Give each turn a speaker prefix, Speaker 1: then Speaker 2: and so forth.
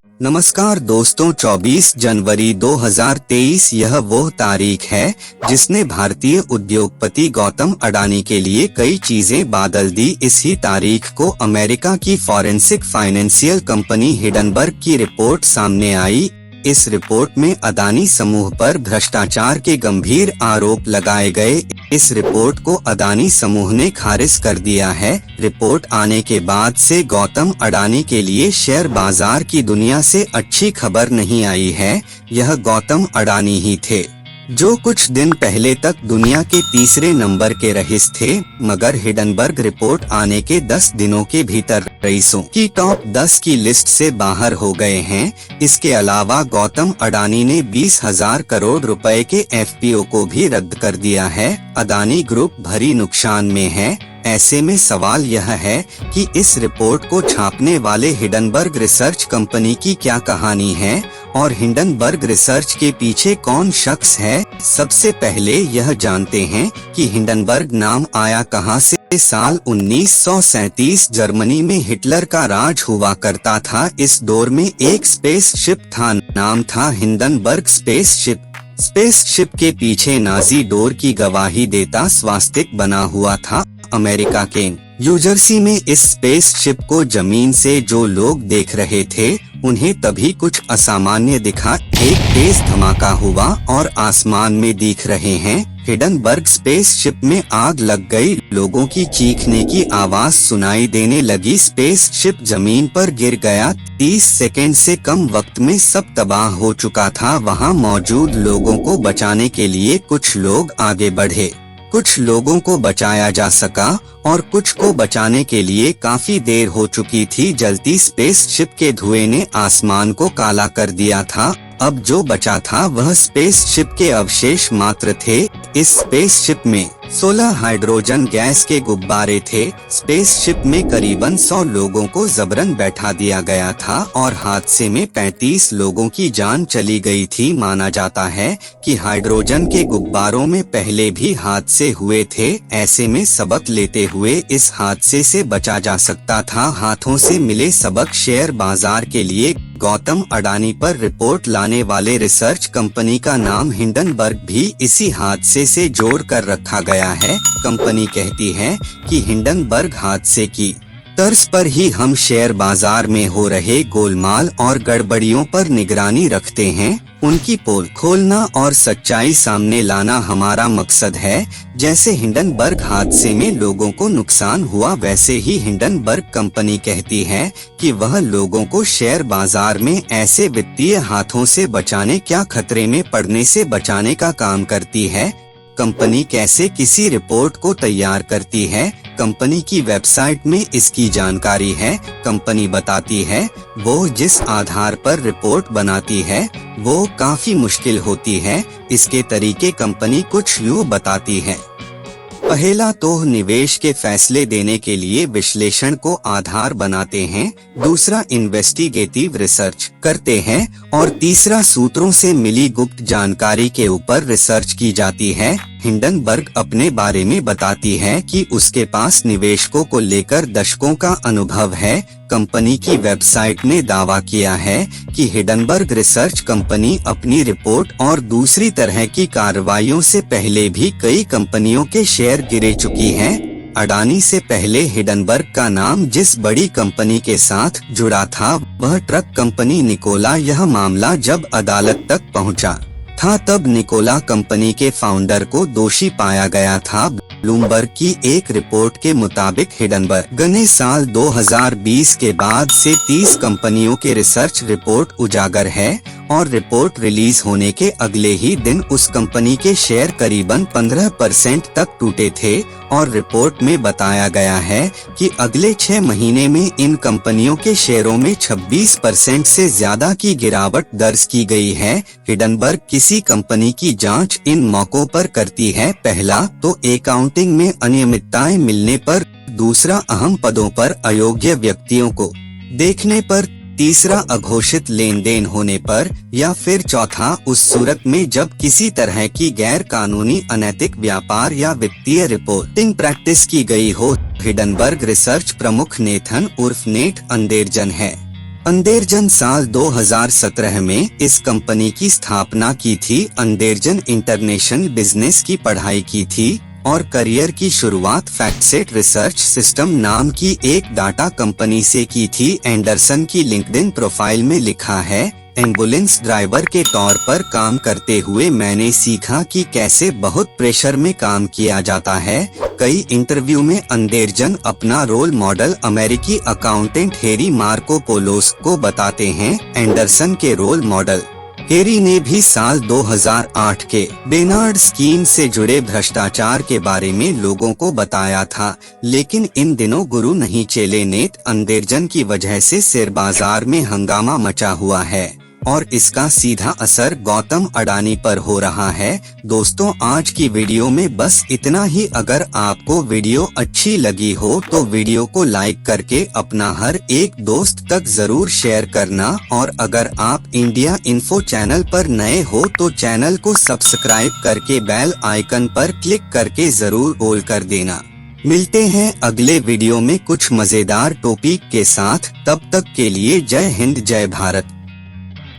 Speaker 1: नमस्कार दोस्तों, 24 जनवरी 2023 यह वो तारीख है जिसने भारतीय उद्योगपति गौतम अडानी के लिए कई चीजें बदल दी। इसी तारीख को अमेरिका की फॉरेंसिक फाइनेंशियल कंपनी हिंडनबर्ग की रिपोर्ट सामने आई। इस रिपोर्ट में अडानी समूह पर भ्रष्टाचार के गंभीर आरोप लगाए गए। इस रिपोर्ट को अडानी समूह ने खारिज कर दिया है। रिपोर्ट आने के बाद से गौतम अडानी के लिए शेयर बाजार की दुनिया से अच्छी खबर नहीं आई है। यह गौतम अडानी ही थे जो कुछ दिन पहले तक दुनिया के तीसरे नंबर के रईस थे, मगर हिंडनबर्ग रिपोर्ट आने के 10 दिनों के भीतर रईसों की टॉप 10 की लिस्ट से बाहर हो गए हैं। इसके अलावा गौतम अडानी ने 20,000 करोड़ रुपए के एफपीओ को भी रद्द कर दिया है। अडानी ग्रुप भारी नुकसान में है। ऐसे में सवाल यह है कि इस रिपोर्ट को छापने वाले हिंडनबर्ग रिसर्च कंपनी की क्या कहानी है और हिंडनबर्ग रिसर्च के पीछे कौन शख्स है। सबसे पहले यह जानते हैं कि हिंडनबर्ग नाम आया कहां से। साल 1937 जर्मनी में हिटलर का राज हुआ करता था। इस दौर में एक स्पेसशिप था, नाम था हिंडनबर्ग स्पेसशिप। स्पेसशिप के पीछे नाजी डोर की गवाही देता स्वास्तिक बना हुआ था। अमेरिका के न्यूजर्सी में इस स्पेसशिप को जमीन से जो लोग देख रहे थे उन्हें तभी कुछ असामान्य दिखा। एक तेज धमाका हुआ और आसमान में दिख रहे हैं। हिंडनबर्ग स्पेसशिप में आग लग गई। लोगों की चीखने की आवाज सुनाई देने लगी। स्पेसशिप जमीन पर गिर गया। 30 सेकंड से कम वक्त में सब तबाह हो चुका था। वहां मौजूद लोगों को बचाने के लिए कुछ लोग आगे बढ़े। कुछ लोगों को बचाया जा सका और कुछ को बचाने के लिए काफी देर हो चुकी थी। जलती स्पेसशिप के धुएं ने आसमान को काला कर दिया था। अब जो बचा था वह स्पेसशिप के अवशेष मात्र थे। इस स्पेसशिप में 16 हाइड्रोजन गैस के गुब्बारे थे। स्पेसशिप में करीबन 100 लोगों को जबरन बैठा दिया गया था और हादसे में 35 लोगों की जान चली गई थी। माना जाता है कि हाइड्रोजन के गुब्बारों में पहले भी हादसे हुए थे। ऐसे में सबक लेते हुए इस हादसे से बचा जा सकता था। हाथों से मिले सबक। शेयर बाजार के लिए गौतम अडानी पर रिपोर्ट लाने वाले रिसर्च कंपनी का नाम हिंडनबर्ग भी इसी हादसे से जोड़ कर रखा गया है। कंपनी कहती है कि हिंडनबर्ग हादसे की तर्ज पर ही हम शेयर बाजार में हो रहे गोलमाल और गड़बड़ियों पर निगरानी रखते हैं। उनकी पोल खोलना और सच्चाई सामने लाना हमारा मकसद है। जैसे हिंडनबर्ग हादसे में लोगों को नुकसान हुआ, वैसे ही हिंडनबर्ग कंपनी कहती है कि वह लोगों को शेयर बाजार में ऐसे वित्तीय हाथों से बचाने, क्या खतरे में पड़ने से बचाने का काम करती है। कंपनी कैसे किसी रिपोर्ट को तैयार करती है, कंपनी की वेबसाइट में इसकी जानकारी है। कंपनी बताती है वो जिस आधार पर रिपोर्ट बनाती है वो काफी मुश्किल होती है। इसके तरीके कंपनी कुछ यूं बताती है। पहला तो निवेश के फैसले देने के लिए विश्लेषण को आधार बनाते हैं, दूसरा इन्वेस्टिगेटिव रिसर्च करते हैं और तीसरा सूत्रों से मिली गुप्त जानकारी के ऊपर रिसर्च की जाती है। हिंडनबर्ग अपने बारे में बताती है कि उसके पास निवेशकों को लेकर दशकों का अनुभव है। कंपनी की वेबसाइट ने दावा किया है कि हिंडनबर्ग रिसर्च कंपनी अपनी रिपोर्ट और दूसरी तरह की कार्रवाइयों से पहले भी कई कंपनियों के शेयर गिरे चुकी है। अडानी से पहले हिंडनबर्ग का नाम जिस बड़ी कंपनी के साथ जुड़ा था वह ट्रक कंपनी निकोला। यह मामला जब अदालत तक पहुंचा था तब निकोला कंपनी के फाउंडर को दोषी पाया गया था। ब्लूमबर्ग की एक रिपोर्ट के मुताबिक हिंडनबर्ग ने साल 2020 के बाद से 30 कंपनियों के रिसर्च रिपोर्ट उजागर है और रिपोर्ट रिलीज होने के अगले ही दिन उस कंपनी के शेयर करीबन 15% तक टूटे थे और रिपोर्ट में बताया गया है कि अगले 6 महीने में इन कंपनियों के शेयरों में 26% से ज्यादा की गिरावट दर्ज की गई है। हिंडनबर्ग किसी कंपनी की जांच इन मौकों पर करती है। पहला तो अकाउंटिंग में अनियमितताएं मिलने पर, दूसरा अहम पदों पर अयोग्य व्यक्तियों को देखने पर, तीसरा अघोषित लेन देन होने पर या फिर चौथा उस सूरत में जब किसी तरह की गैर कानूनी अनैतिक व्यापार या वित्तीय रिपोर्टिंग प्रैक्टिस की गई हो। हिंडनबर्ग रिसर्च प्रमुख नेथन उर्फ नेट अंदेरजन है। अंदेरजन साल 2017 में इस कंपनी की स्थापना की थी। अंदेरजन इंटरनेशनल बिजनेस की पढ़ाई की थी और करियर की शुरुआत फैक्टसेट रिसर्च सिस्टम नाम की एक डाटा कंपनी से की थी। एंडरसन की लिंक्डइन प्रोफाइल में लिखा है, एम्बुलेंस ड्राइवर के तौर पर काम करते हुए मैंने सीखा कि कैसे बहुत प्रेशर में काम किया जाता है। कई इंटरव्यू में अंदेरजन अपना रोल मॉडल अमेरिकी अकाउंटेंट हैरी मार्कोपोलोस को बताते हैं। एंडरसन के रोल मॉडल हैरी ने भी साल 2008 के बेनार्ड स्कीम से जुड़े भ्रष्टाचार के बारे में लोगों को बताया था, लेकिन इन दिनों गुरु नहीं चेले नेत अंदेरजन की वजह से शेयर बाजार में हंगामा मचा हुआ है और इसका सीधा असर गौतम अडानी पर हो रहा है। दोस्तों, आज की वीडियो में बस इतना ही। अगर आपको वीडियो अच्छी लगी हो तो वीडियो को लाइक करके अपना हर एक दोस्त तक जरूर शेयर करना, और अगर आप इंडिया इन्फो चैनल पर नए हो तो चैनल को सब्सक्राइब करके बेल आइकन पर क्लिक करके जरूर ऑल कर देना। मिलते हैं अगले वीडियो में कुछ मजेदार टॉपिक के साथ। तब तक के लिए जय हिंद, जय भारत।